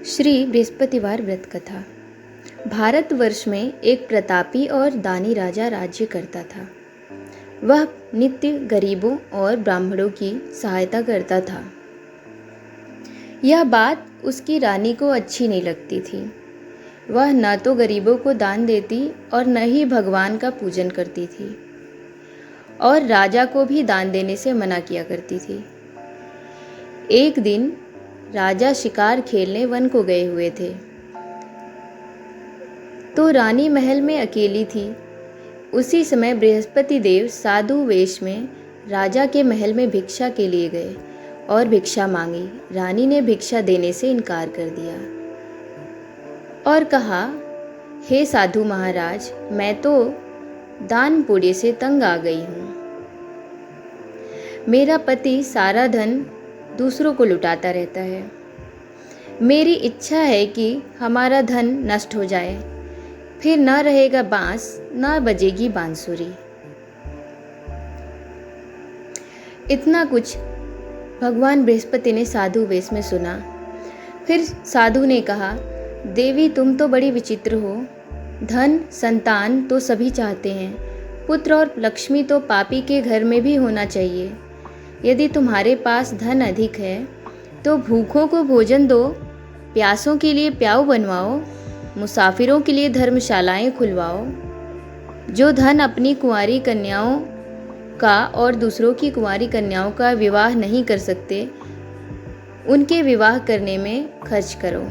श्री बृहस्पतिवार व्रत कथा। भारतवर्ष में एक प्रतापी और दानी राजा राज्य करता था। वह नित्य गरीबों और ब्राह्मणों की सहायता करता था। यह बात उसकी रानी को अच्छी नहीं लगती थी। वह न तो गरीबों को दान देती और न ही भगवान का पूजन करती थी, और राजा को भी दान देने से मना किया करती थी। एक दिन राजा शिकार खेलने वन को गए हुए थे, तो रानी महल में अकेली थी। उसी समय बृहस्पति देव साधु वेश में राजा के महल में भिक्षा के लिए गए और भिक्षा मांगी। रानी ने भिक्षा देने से इनकार कर दिया और कहा, हे साधु महाराज, मैं तो दान पुण्य से तंग आ गई हूँ। मेरा पति सारा धन दूसरों को लुटाता रहता है। मेरी इच्छा है कि हमारा धन नष्ट हो जाए, फिर न रहेगा बांस, न बजेगी बांसुरी। इतना कुछ भगवान बृहस्पति ने साधु वेश में सुना। फिर साधु ने कहा, देवी, तुम तो बड़ी विचित्र हो। धन संतान तो सभी चाहते हैं, पुत्र और लक्ष्मी तो पापी के घर में भी होना चाहिए। यदि तुम्हारे पास धन अधिक है तो भूखों को भोजन दो, प्यासों के लिए प्याऊ बनवाओ, मुसाफिरों के लिए धर्मशालाएं खुलवाओ। जो धन अपनी कुंवारी कन्याओं का और दूसरों की कुंवारी कन्याओं का विवाह नहीं कर सकते, उनके विवाह करने में खर्च करो।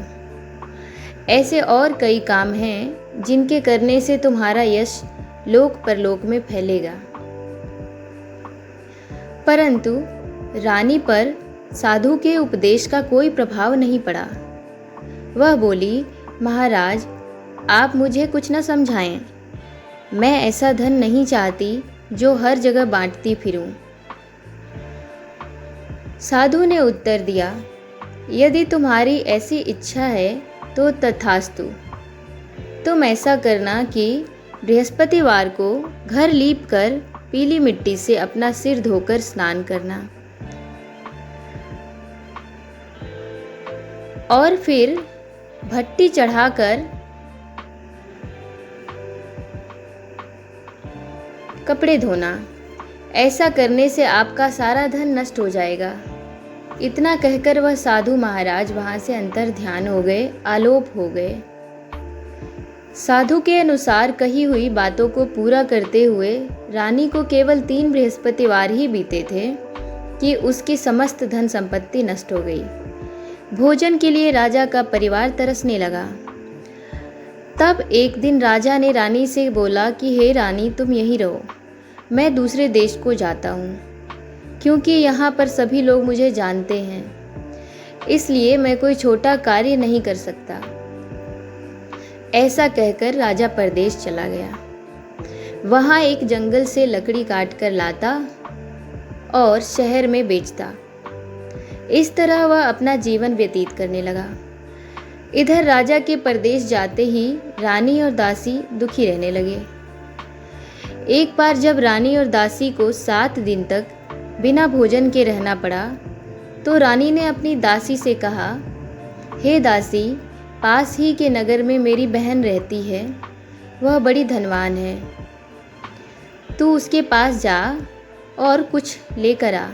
ऐसे और कई काम हैं जिनके करने से तुम्हारा यश लोक परलोक में फैलेगा। परंतु रानी पर साधु के उपदेश का कोई प्रभाव नहीं पड़ा। वह बोली, महाराज, आप मुझे कुछ न समझाएं। मैं ऐसा धन नहीं चाहती जो हर जगह बांटती फिरूं। साधु ने उत्तर दिया, यदि तुम्हारी ऐसी इच्छा है तो तथास्तु। तुम ऐसा करना कि बृहस्पतिवार को घर लीप कर पीली मिट्टी से अपना सिर धोकर स्नान करना, और फिर भट्टी चढ़ाकर कपड़े धोना। ऐसा करने से आपका सारा धन नष्ट हो जाएगा। इतना कहकर वह साधु महाराज वहां से अंतर ध्यान हो गए, आलोप हो गए। साधु के अनुसार कही हुई बातों को पूरा करते हुए रानी को केवल 3 बृहस्पतिवार ही बीते थे कि उसकी समस्त धन संपत्ति नष्ट हो गई। भोजन के लिए राजा का परिवार तरसने लगा। तब एक दिन राजा ने रानी से बोला कि हे रानी, तुम यहीं रहो, मैं दूसरे देश को जाता हूँ, क्योंकि यहाँ पर सभी लोग मुझे जानते हैं, इसलिए मैं कोई छोटा कार्य नहीं कर सकता। ऐसा कहकर राजा परदेश चला गया। वहाँ एक जंगल से लकड़ी काट कर लाता और शहर में बेचता। इस तरह वह अपना जीवन व्यतीत करने लगा। इधर राजा के परदेश जाते ही रानी और दासी दुखी रहने लगे। एक बार जब रानी और दासी को 7 दिन तक बिना भोजन के रहना पड़ा, तो रानी ने अपनी दासी से कहा, हे दासी, पास ही के नगर में मेरी बहन रहती है, वह बड़ी धनवान है। तू उसके पास जा और कुछ लेकर आ,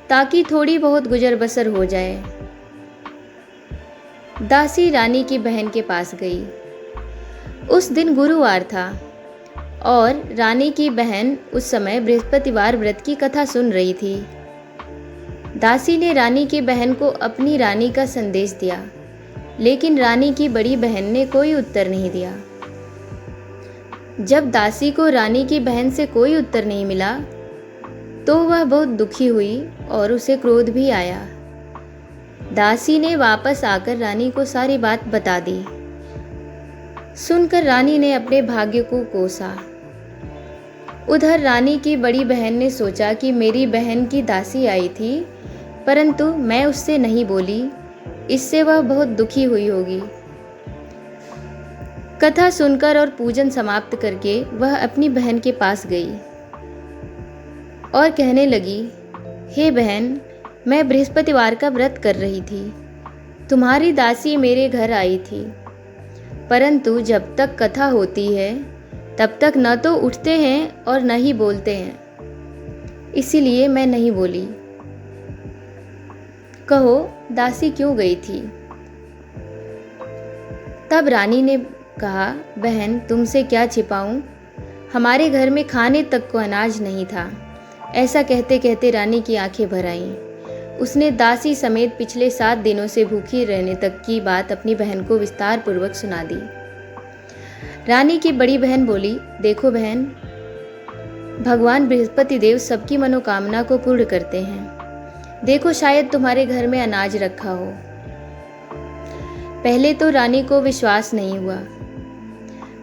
ताकि थोड़ी बहुत गुजर बसर हो जाए। दासी रानी की बहन के पास गई। उस दिन गुरुवार था और रानी की बहन उस समय बृहस्पतिवार व्रत की कथा सुन रही थी। दासी ने रानी की बहन को अपनी रानी का संदेश दिया, लेकिन रानी की बड़ी बहन ने कोई उत्तर नहीं दिया। जब दासी को रानी की बहन से कोई उत्तर नहीं मिला, तो वह बहुत दुखी हुई और उसे क्रोध भी आया। दासी ने वापस आकर रानी को सारी बात बता दी। सुनकर रानी ने अपने भाग्य को कोसा। उधर रानी की बड़ी बहन ने सोचा कि मेरी बहन की दासी आई थी, परंतु मैं उससे नहीं बोली, इससे वह बहुत दुखी हुई होगी। कथा सुनकर और पूजन समाप्त करके वह अपनी बहन के पास गई और कहने लगी, हे बहन, मैं बृहस्पतिवार का व्रत कर रही थी। तुम्हारी दासी मेरे घर आई थी, परंतु जब तक कथा होती है तब तक न तो उठते हैं और न ही बोलते हैं, इसीलिए मैं नहीं बोली। कहो, दासी क्यों गई थी? तब रानी ने कहा, बहन तुमसे क्या छिपाऊं, हमारे घर में खाने तक को अनाज नहीं था। ऐसा कहते कहते रानी की आंखें भर आईं। उसने दासी समेत पिछले 7 दिनों से भूखी रहने तक की बात अपनी बहन को विस्तार पूर्वक सुना दी। रानी की बड़ी बहन बोली, देखो बहन, भगवान बृहस्पति देव सबकी मनोकामना को पूर्ण करते हैं। देखो, शायद तुम्हारे घर में अनाज रखा हो। पहले तो रानी को विश्वास नहीं हुआ,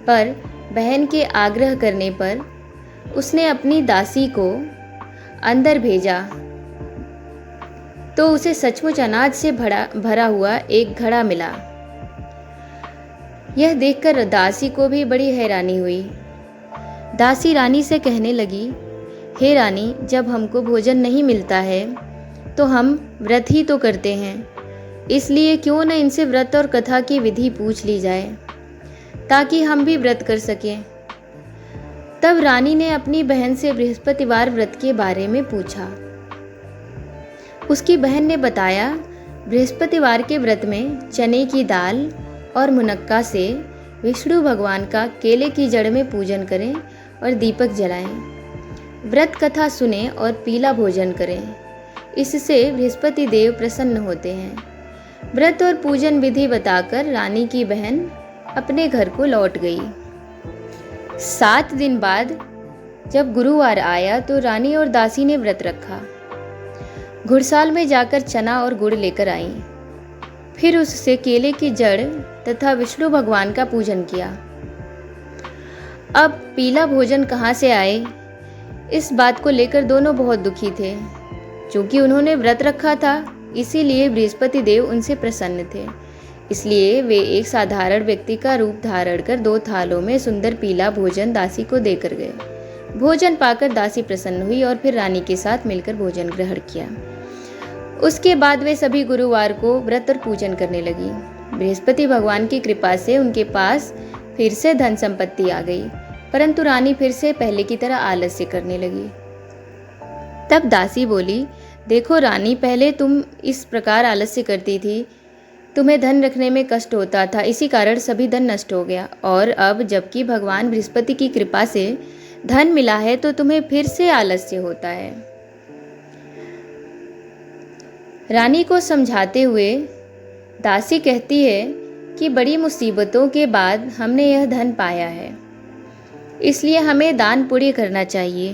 पर बहन के आग्रह करने पर उसने अपनी दासी को अंदर भेजा तो उसे सचमुच अनाज से भरा हुआ एक घड़ा मिला। यह देखकर दासी को भी बड़ी हैरानी हुई। दासी रानी से कहने लगी, हे रानी, जब हमको भोजन नहीं मिलता है तो हम व्रत ही तो करते हैं, इसलिए क्यों न इनसे व्रत और कथा की विधि पूछ ली जाए ताकि हम भी व्रत कर सकें। तब रानी ने अपनी बहन से बृहस्पतिवार व्रत के बारे में पूछा। उसकी बहन ने बताया, बृहस्पतिवार के व्रत में चने की दाल और मुनक्का से विष्णु भगवान का केले की जड़ में पूजन करें और दीपक जलाएं। व्रत कथा सुने और पीला भोजन करें, इससे बृहस्पति देव प्रसन्न होते हैं। व्रत और पूजन विधि बताकर रानी की बहन अपने घर को लौट गई। 7 दिन बाद जब गुरुवार आया तो रानी और दासी ने व्रत रखा। घुड़साल में जाकर चना और गुड़ लेकर आई, फिर उससे केले की जड़ तथा विष्णु भगवान का पूजन किया। अब पीला भोजन कहाँ से आए, इस बात को लेकर दोनों बहुत दुखी थे। चूंकि उन्होंने व्रत रखा था, इसीलिए बृहस्पति देव उनसे प्रसन्न थे। इसलिए वे एक साधारण व्यक्ति का रूप धारण कर 2 थालों में सुंदर पीला भोजन दासी को देकर गए। भोजन पाकर दासी प्रसन्न हुई और फिर रानी के साथ मिलकर भोजन ग्रहण किया। उसके बाद वे सभी गुरुवार को व्रत और पूजन करने लगी। बृहस्पति भगवान की कृपा से उनके पास फिर से धन संपत्ति आ गई, परंतु रानी फिर से पहले की तरह आलस्य करने लगी। तब दासी बोली, देखो रानी, पहले तुम इस प्रकार आलस्य करती थी, तुम्हें धन रखने में कष्ट होता था, इसी कारण सभी धन नष्ट हो गया। और अब जबकि भगवान बृहस्पति की कृपा से धन मिला है तो तुम्हें फिर से आलस्य होता है। रानी को समझाते हुए दासी कहती है कि बड़ी मुसीबतों के बाद हमने यह धन पाया है, इसलिए हमें दान पुण्य करना चाहिए,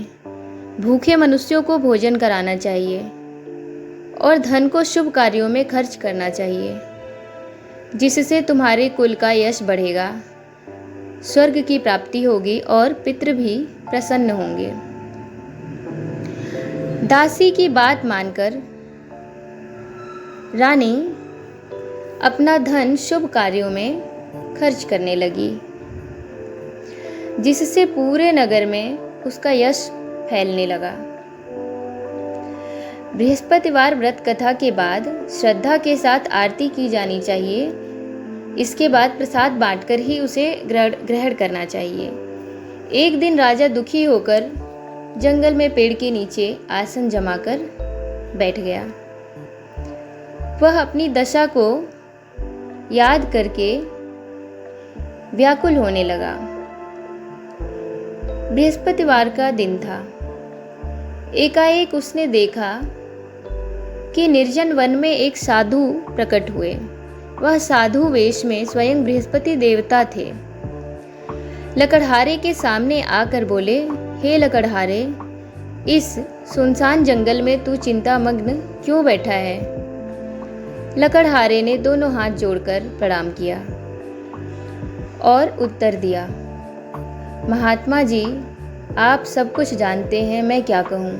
भूखे मनुष्यों को भोजन कराना चाहिए और धन को शुभ कार्यों में खर्च करना चाहिए, जिससे तुम्हारे कुल का यश बढ़ेगा, स्वर्ग की प्राप्ति होगी और पितृ भी प्रसन्न होंगे। दासी की बात मानकर रानी अपना धन शुभ कार्यों में खर्च करने लगी, जिससे पूरे नगर में उसका यश फैलने लगा। बृहस्पतिवार व्रत कथा के बाद श्रद्धा के साथ आरती की जानी चाहिए। इसके बाद प्रसाद बांटकर ही उसे ग्रहण करना चाहिए। एक दिन राजा दुखी होकर जंगल में पेड़ के नीचे आसन जमाकर बैठ गया। वह अपनी दशा को याद करके व्याकुल होने लगा। बृहस्पतिवार का दिन था। एकाएक उसने देखा कि निर्जन वन में एक साधु प्रकट हुए। वह साधु वेश में स्वयं बृहस्पति देवता थे। लकड़हारे के सामने आकर बोले, हे लकड़हारे, इस सुनसान जंगल में तू चिंतामग्न क्यों बैठा है? लकड़हारे ने दोनों हाथ जोड़कर प्रणाम किया और उत्तर दिया, महात्मा जी, आप सब कुछ जानते हैं, मैं क्या कहूँ।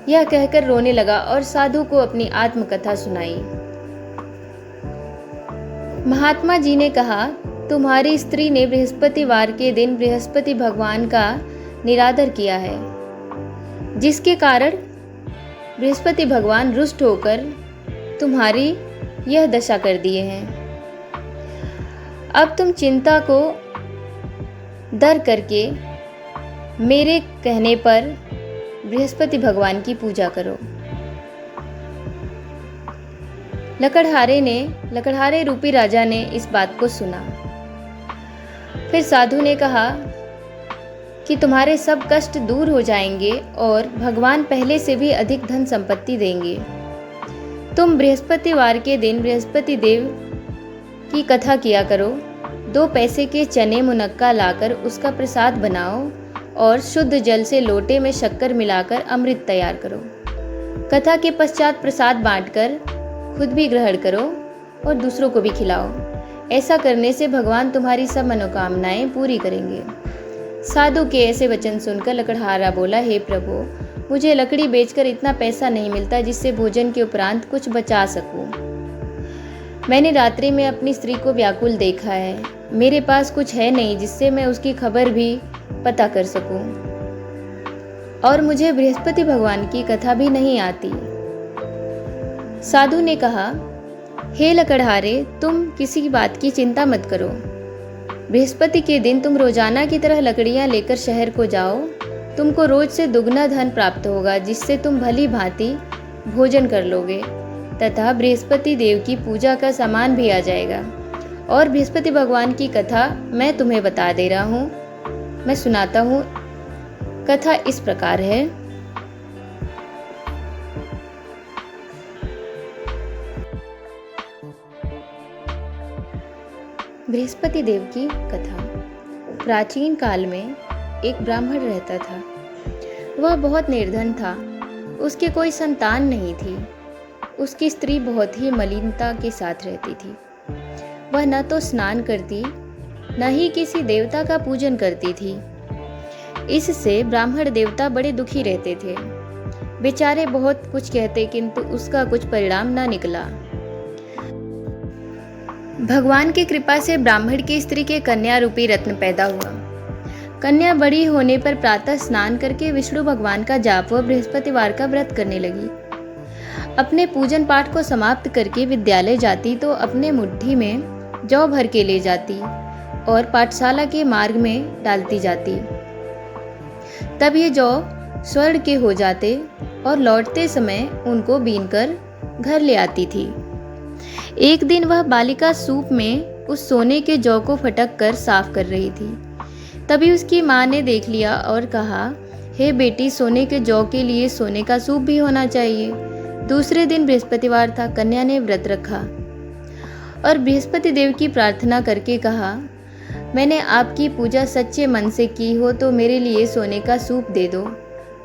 यह कहकर रोने लगा और साधु को अपनी आत्मकथा सुनाई। महात्मा जी ने कहा, तुम्हारी स्त्री ने बृहस्पतिवार के दिन बृहस्पति भगवान का निरादर किया है, जिसके कारण बृहस्पति भगवान रुष्ट होकर तुम्हारी यह दशा कर दिए हैं। अब तुम चिंता को दर करके मेरे कहने पर बृहस्पति भगवान की पूजा करो। लकड़हारे रूपी राजा ने इस बात को सुना। फिर साधु ने कहा कि तुम्हारे सब कष्ट दूर हो जाएंगे और भगवान पहले से भी अधिक धन संपत्ति देंगे। तुम बृहस्पतिवार के दिन बृहस्पति देव की कथा किया करो। 2 पैसे के चने मुनक्का लाकर उसका प्रसाद बनाओ और शुद्ध जल से लोटे में शक्कर मिलाकर अमृत तैयार करो। कथा के पश्चात प्रसाद बांटकर खुद भी ग्रहण करो और दूसरों को भी खिलाओ। ऐसा करने से भगवान तुम्हारी सब मनोकामनाएं पूरी करेंगे। साधु के ऐसे वचन सुनकर लकड़हारा बोला, हे प्रभु, मुझे लकड़ी बेचकर इतना पैसा नहीं मिलता जिससे भोजन के उपरांत कुछ बचा सकूं। मैंने रात्रि में अपनी स्त्री को व्याकुल देखा है। मेरे पास कुछ है नहीं जिससे मैं उसकी खबर भी पता कर सकूं, और मुझे बृहस्पति भगवान की कथा भी नहीं आती। साधु ने कहा, हे लकड़हारे, तुम किसी बात की चिंता मत करो। बृहस्पति के दिन तुम रोजाना की तरह लकड़ियां लेकर शहर को जाओ। तुमको रोज से दुगना धन प्राप्त होगा, जिससे तुम भली भांति भोजन कर लोगे तथा बृहस्पति देव की पूजा का सामान भी आ जाएगा। और बृहस्पति भगवान की कथा मैं तुम्हें बता दे रहा हूँ, मैं सुनाता हूँ। कथा इस प्रकार है। बृहस्पति देव की कथा। प्राचीन काल में एक ब्राह्मण रहता था। वह बहुत निर्धन था। उसके कोई संतान नहीं थी। उसकी स्त्री बहुत ही मलिनता के साथ रहती थी। वह न तो स्नान करती, न ही किसी देवता का पूजन करती थी। इससे ब्राह्मण देवता बड़े दुखी रहते थे। बेचारे बहुत कुछ कहते, किंतु उसका कुछ परिणाम न निकला। भगवान की कृपा से ब्राह्मण की स्त्री के कन्या रूपी रत्न पैदा हुआ। कन्या बड़ी होने पर प्रातः स्नान करके विष्णु भगवान का जाप व बृहस्पतिवार का व्रत करने लगी। अपने पूजन पाठ को समाप्त करके विद्यालय जाती तो अपने मुट्ठी में जौ भर के ले जाती और पाठशाला के मार्ग में डालती जाती। तब ये जौ स्वर्ण के हो जाते और लौटते समय उनको बीनकर घर ले आती थी। एक दिन वह बालिका सूप में उस सोने के जौ को फटक कर साफ कर रही थी। तभी उसकी माँ ने देख लिया और कहा, हे बेटी, सोने के जौ के लिए सोने का सूप भी होना चाहिए। दूसरे दिन बृहस्पतिवार था। कन्या ने व्रत रखा और बृहस्पति देव की प्रार्थना करके कहा, मैंने आपकी पूजा सच्चे मन से की हो तो मेरे लिए सोने का सूप दे दो।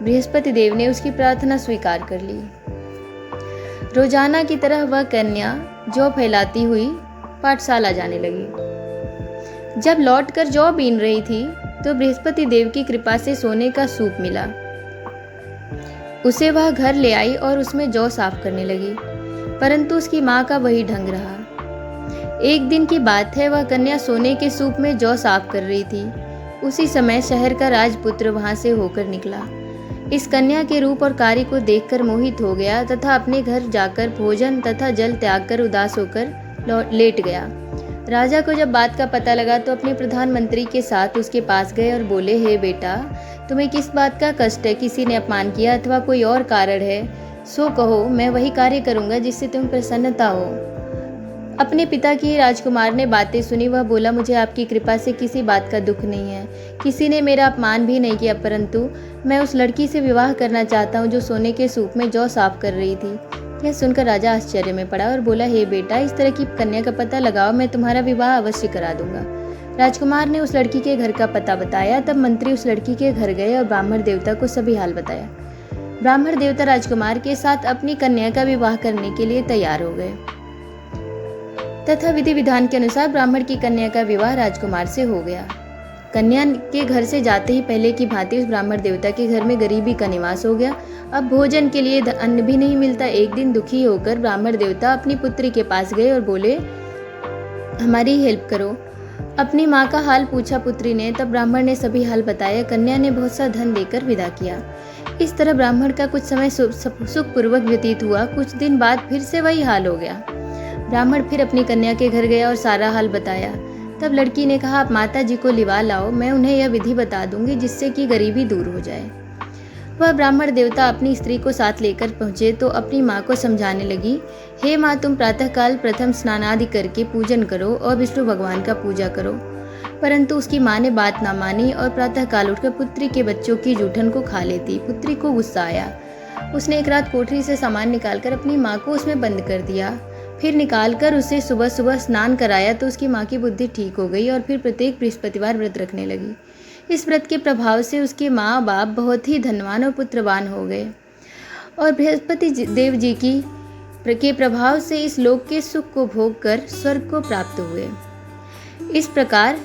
बृहस्पति देव ने उसकी प्रार्थना स्वीकार कर ली। रोजाना की तरह वह कन्या जौ फैलाती हुई पाठशाला जाने लगी। जब लौटकर जौ बीन रही थी तो बृहस्पति देव की कृपा से सोने का सूप मिला। उसे वह घर ले आई और उसमें जौ साफ करने लगी, परंतु उसकी माँ का वही ढंग रहा। एक दिन की बात है, वह कन्या सोने के सूप में जौ साफ कर रही थी। उसी समय शहर का राजपुत्र वहां से होकर निकला। इस कन्या के रूप और कार्य को देखकर मोहित हो गया तथा अपने घर जाकर भोजन तथा जल त्याग कर उदास होकर लेट गया। राजा को जब बात का पता लगा तो अपने प्रधानमंत्री के साथ उसके पास गए और बोले, हे बेटा, तुम्हें किस बात का कष्ट है? किसी ने अपमान किया अथवा कोई और कारण है? सो कहो, मैं वही कार्य करूंगा जिससे तुम प्रसन्नता हो। अपने पिता की राजकुमार ने बातें सुनी। वह बोला, मुझे आपकी कृपा से किसी बात का दुख नहीं है। किसी ने मेरा अपमान भी नहीं किया, परंतु मैं उस लड़की से विवाह करना चाहता हूँ जो सोने के सूप में जौ साफ कर रही थी। यह सुनकर राजा आश्चर्य में पड़ा और बोला, हे बेटा, इस तरह की कन्या का पता लगाओ, मैं तुम्हारा विवाह अवश्य करा दूंगा। राजकुमार ने उस लड़की के घर का पता बताया। तब मंत्री उस लड़की के घर गए और ब्राह्मण देवता को सभी हाल बताया। ब्राह्मण देवता राजकुमार के साथ अपनी कन्या का विवाह करने के लिए तैयार हो गए तथा विधि विधान के अनुसार ब्राह्मण की कन्या का विवाह राजकुमार से हो गया। कन्या के घर से जाते ही पहले की भांति उस ब्राह्मण देवता के घर में गरीबी का निवास हो गया। अब भोजन के लिए अन्न भी नहीं मिलता। एक दिन दुखी होकर ब्राह्मण देवता अपनी पुत्री के पास गए और बोले, हमारी हेल्प करो। अपनी माँ का हाल पूछा पुत्री ने। तब ब्राह्मण ने सभी हाल बताया। कन्या ने बहुत सा धन देकर विदा किया। इस तरह ब्राह्मण का कुछ समय सुखपूर्वक व्यतीत हुआ। कुछ दिन बाद फिर से वही हाल हो गया। ब्राह्मण फिर अपनी कन्या के घर गया और सारा हाल बताया। तब लड़की ने कहा, आप माता जी को लिवा लाओ, मैं उन्हें यह विधि बता दूंगी जिससे कि गरीबी दूर हो जाए। वह ब्राह्मण देवता अपनी स्त्री को साथ लेकर पहुंचे तो अपनी माँ को समझाने लगी, हे माँ, तुम प्रातःकाल प्रथम स्नानादि करके पूजन करो और विष्णु भगवान का पूजा करो। परंतु उसकी माँ ने बात ना मानी और प्रातःकाल उठकर पुत्री के बच्चों की जूठन को खा लेती। पुत्री को गुस्सा आया। उसने एक रात कोठरी से सामान निकालकर अपनी माँ को उसमें बंद कर दिया। फिर निकालकर उसे सुबह सुबह स्नान कराया तो उसकी माँ की बुद्धि ठीक हो गई और फिर प्रत्येक बृहस्पतिवार व्रत रखने लगी। इस व्रत के प्रभाव से उसके माँ बाप बहुत ही धनवान और पुत्रवान हो गए और बृहस्पति देव जी के प्रभाव से इस लोक के सुख को भोग कर स्वर्ग को प्राप्त हुए। इस प्रकार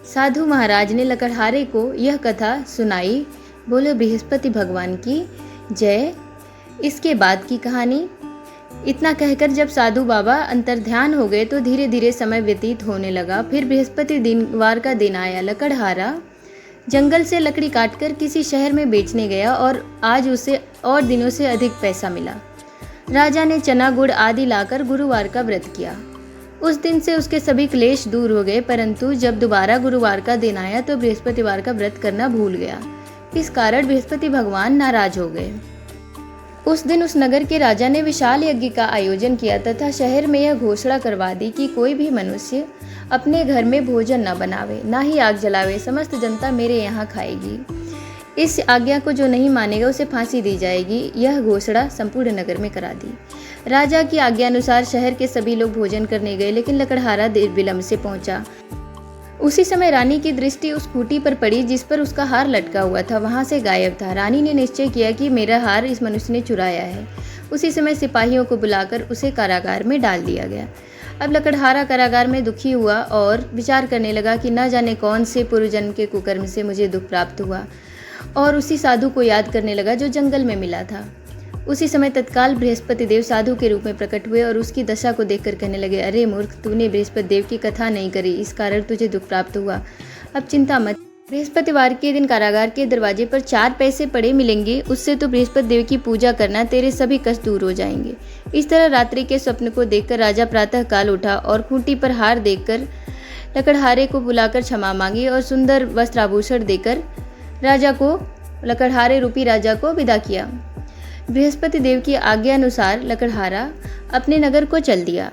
साधु महाराज ने लकड़हारे को यह कथा सुनाई। बोले बृहस्पति भगवान की जय। इसके बाद की कहानी। इतना कहकर जब साधु बाबा अंतर्ध्यान हो गए तो धीरे धीरे समय व्यतीत होने लगा। फिर बृहस्पति वार का दिन आया। लकड़हारा जंगल से लकड़ी काटकर किसी शहर में बेचने गया और आज उसे और दिनों से अधिक पैसा मिला। राजा ने चना गुड़ आदि लाकर गुरुवार का व्रत किया। उस दिन से उसके सभी क्लेश दूर हो गए, परंतु जब दोबारा गुरुवार का दिन आया तो बृहस्पतिवार का व्रत करना भूल गया। इस कारण बृहस्पति भगवान नाराज हो गए। उस दिन उस नगर के राजा ने विशाल यज्ञ का आयोजन किया तथा शहर में यह घोषणा करवा दी कि कोई भी मनुष्य अपने घर में भोजन न बनावे, ना ही आग जलावे, समस्त जनता मेरे यहाँ खाएगी। इस आज्ञा को जो नहीं मानेगा उसे फांसी दी जाएगी। यह घोषणा संपूर्ण नगर में करा दी। राजा की आज्ञा अनुसार शहर के सभी लोग भोजन करने गए, लेकिन लकड़हारा देर विलंब से पहुंचा। उसी समय रानी की दृष्टि उस खूंटी पर पड़ी जिस पर उसका हार लटका हुआ था। वहां से गायब था। रानी ने निश्चय किया कि मेरा हार इस मनुष्य ने चुराया है। उसी समय सिपाहियों को बुलाकर उसे कारागार में डाल दिया गया। अब लकड़हारा कारागार में दुखी हुआ और विचार करने लगा कि न जाने कौन से पूर्वजन्म के कुकर्म से मुझे दुख प्राप्त हुआ, और उसी साधु को याद करने लगा जो जंगल में मिला था। उसी समय तत्काल बृहस्पति देव साधु के रूप में प्रकट हुए और उसकी दशा को देखकर कहने लगे, अरे मूर्ख, तूने बृहस्पति देव की कथा नहीं करी, इस कारण तुझे दुख प्राप्त हुआ। अब चिंता मत। बृहस्पतिवार के दिन कारागार के दरवाजे पर 4 पैसे पड़े मिलेंगे, उससे तो बृहस्पति देव की पूजा करना, तेरे सभी कष्ट दूर हो जाएंगे। इस तरह रात्रि के स्वप्न को देखकर राजा प्रातः काल उठा और खूंटी पर हार देखकर लकड़हारे को बुलाकर क्षमा मांगी और सुंदर वस्त्र आभूषण देकर लकड़हारे रूपी राजा को विदा किया। बृहस्पति देव की आज्ञा अनुसार लकड़हारा अपने नगर को चल दिया।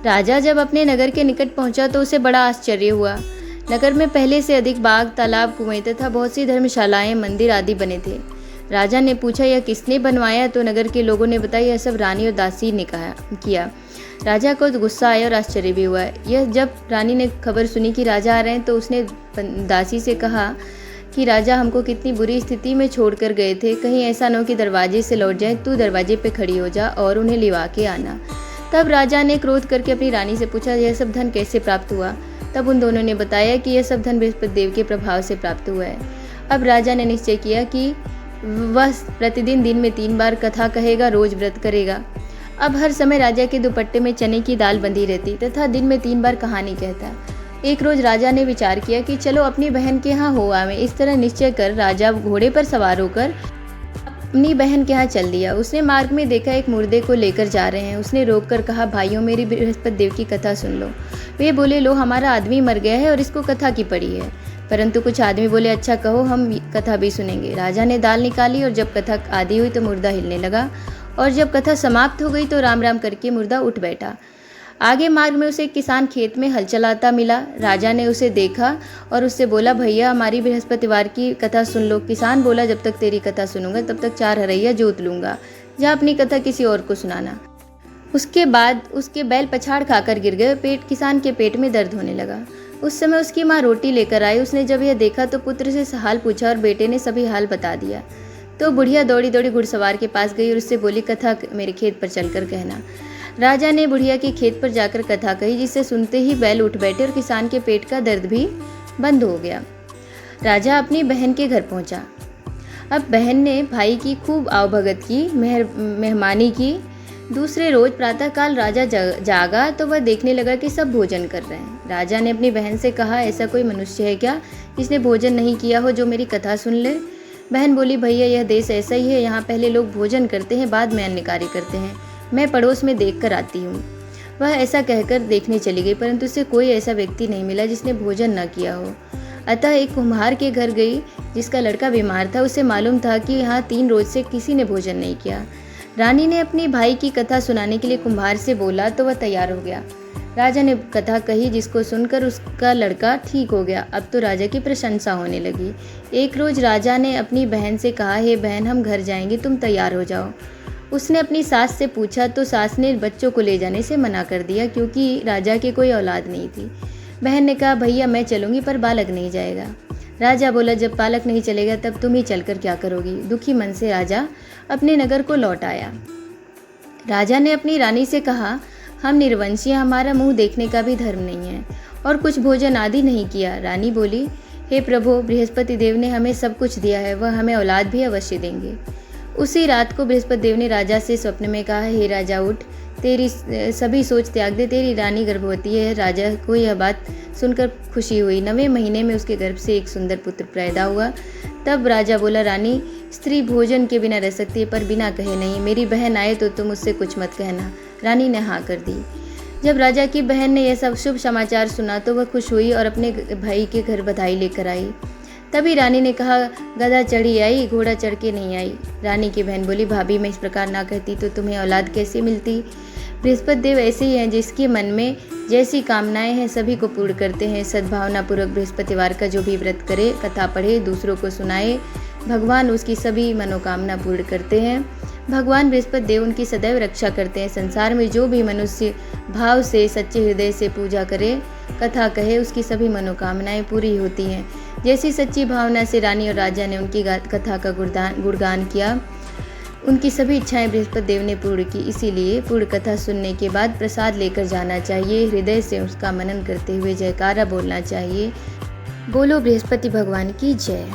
राजा जब अपने नगर के निकट पहुंचा तो उसे बड़ा आश्चर्य हुआ। नगर में पहले से अधिक बाग, तालाब, कुएं तथा बहुत सी धर्मशालाएं, मंदिर आदि बने थे। राजा ने पूछा, यह किसने बनवाया? तो नगर के लोगों ने बताया, यह सब रानी और दासी ने किया। राजा को गुस्सा आया और आश्चर्य भी हुआ। यह जब रानी ने खबर सुनी कि राजा आ रहे हैं तो उसने दासी से कहा कि राजा हमको कितनी बुरी स्थिति में छोड़कर गए थे, कहीं ऐसा न हो कि दरवाजे से लौट जाए। तू दरवाजे पे खड़ी हो जा और उन्हें लिवा के आना। तब राजा ने क्रोध करके अपनी रानी से पूछा, यह सब धन कैसे प्राप्त हुआ? तब उन दोनों ने बताया कि यह सब धन बृहस्पति देव के प्रभाव से प्राप्त हुआ है। अब राजा ने निश्चय किया कि वह प्रतिदिन दिन में 3 बार कथा कहेगा, रोज व्रत करेगा। अब हर समय राजा के दुपट्टे में चने की दाल बंधी रहती तथा दिन में 3 बार कहानी कहता। एक रोज राजा ने विचार किया कि चलो अपनी बहन के यहाँ हो आवे। इस तरह निश्चय कर राजा घोड़े पर सवार होकर अपनी बहन के यहाँ चल दिया। उसने मार्ग में देखा एक मुर्दे को लेकर जा रहे हैं। उसने रोककर कहा, भाइयों, मेरी बृहस्पति देव की कथा सुन लो। वे बोले, लो, हमारा आदमी मर गया है और इसको कथा की पड़ी है। परंतु कुछ आदमी बोले, अच्छा कहो, हम कथा भी सुनेंगे। राजा ने दाल निकाली और जब कथा आदि हुई तो मुर्दा हिलने लगा और जब कथा समाप्त हो गई तो राम राम करके मुर्दा उठ बैठा। आगे मार्ग में उसे एक किसान खेत में हल चलाता मिला। राजा ने उसे देखा और उससे बोला, भैया, हमारी बृहस्पतिवार की कथा सुन लो। किसान बोला, जब तक तेरी कथा सुनूंगा तब तक 4 हरैया जोत लूंगा। जा अपनी कथा किसी और को सुनाना। उसके बाद उसके बैल पछाड़ खाकर गिर गए। किसान के पेट में दर्द होने लगा। उस समय उसकी माँ रोटी लेकर आई। उसने जब यह देखा तो पुत्र से हाल पूछा और बेटे ने सभी हाल बता दिया। तो बुढ़िया दौड़ी दौड़ी घुड़सवार के पास गई और उससे बोली, कथा मेरे खेत पर चलकर कहना। राजा ने बुढ़िया के खेत पर जाकर कथा कही, जिसे सुनते ही बैल उठ बैठे और किसान के पेट का दर्द भी बंद हो गया। राजा अपनी बहन के घर पहुंचा। अब बहन ने भाई की खूब आवभगत की, मेहमानी की। दूसरे रोज प्रातःकाल राजा जागा तो वह देखने लगा कि सब भोजन कर रहे हैं। राजा ने अपनी बहन से कहा, ऐसा कोई मनुष्य है क्या जिसने भोजन नहीं किया हो, जो मेरी कथा सुन ले? बहन बोली, भैया, यह देश ऐसा ही है। यहाँ पहले लोग भोजन करते हैं, बाद में अन्य कार्य करते हैं। मैं पड़ोस में देख कर आती हूँ। वह ऐसा कहकर देखने चली गई, परंतु उसे कोई ऐसा व्यक्ति नहीं मिला जिसने भोजन न किया हो। अतः एक कुम्हार के घर गई जिसका लड़का बीमार था। उसे मालूम था कि यहाँ 3 रोज से किसी ने भोजन नहीं किया। रानी ने अपनी भाई की कथा सुनाने के लिए कुम्हार से बोला तो वह तैयार हो गया। राजा ने कथा कही जिसको सुनकर उसका लड़का ठीक हो गया। अब तो राजा की प्रशंसा होने लगी। एक रोज राजा ने अपनी बहन से कहा, हे बहन, हम घर जाएंगे, तुम तैयार हो जाओ। उसने अपनी सास से पूछा तो सास ने बच्चों को ले जाने से मना कर दिया, क्योंकि राजा की कोई औलाद नहीं थी। बहन ने कहा, भैया मैं चलूँगी पर बालक नहीं जाएगा। राजा बोला, जब बालक नहीं चलेगा तब तुम ही चलकर क्या करोगी। दुखी मन से राजा अपने नगर को लौट आया। राजा ने अपनी रानी से कहा, हम निर्वंशी, हमारा मुंह देखने का भी धर्म नहीं है और कुछ भोजन आदि नहीं किया। रानी बोली, हे प्रभु, बृहस्पति देव ने हमें सब कुछ दिया है, वह हमें औलाद भी अवश्य देंगे। उसी रात को बृहस्पति देव ने राजा से स्वप्न में कहा, हे राजा, उठ, तेरी सभी सोच त्याग दे, तेरी रानी गर्भवती है। राजा को यह बात सुनकर खुशी हुई। 9वें महीने में उसके गर्भ से एक सुंदर पुत्र पैदा हुआ। तब राजा बोला, रानी, स्त्री भोजन के बिना रह सकती है पर बिना कहे नहीं। मेरी बहन आए तो तुम उससे कुछ मत कहना। रानी ने हाँ कर दी। जब राजा की बहन ने यह सब शुभ समाचार सुना तो वह खुश हुई और अपने भाई के घर बधाई लेकर आई। तभी रानी ने कहा, गधा चढ़ी आई, घोड़ा चढ़ के नहीं आई। रानी की बहन बोली, भाभी, मैं इस प्रकार ना कहती तो तुम्हें औलाद कैसे मिलती। बृहस्पति देव ऐसे ही हैं, जिसके मन में जैसी कामनाएं हैं सभी को पूर्ण करते हैं। सद्भावना पूर्वक बृहस्पतिवार का जो भी व्रत करे, कथा पढ़े, दूसरों को सुनाए, भगवान उसकी सभी मनोकामना पूर्ण करते हैं। भगवान बृहस्पति देव उनकी सदैव रक्षा करते हैं। संसार में जो भी मनुष्य भाव से, सच्चे हृदय से पूजा करे, कथा कहे, उसकी सभी मनोकामनाएं पूरी होती हैं। जैसी सच्ची भावना से रानी और राजा ने उनकी कथा का गुणगान किया, उनकी सभी इच्छाएं बृहस्पति देव ने पूर्ण की। इसीलिए पूर्ण कथा सुनने के बाद प्रसाद लेकर जाना चाहिए। हृदय से उसका मनन करते हुए जयकारा बोलना चाहिए। बोलो बृहस्पति भगवान की जय।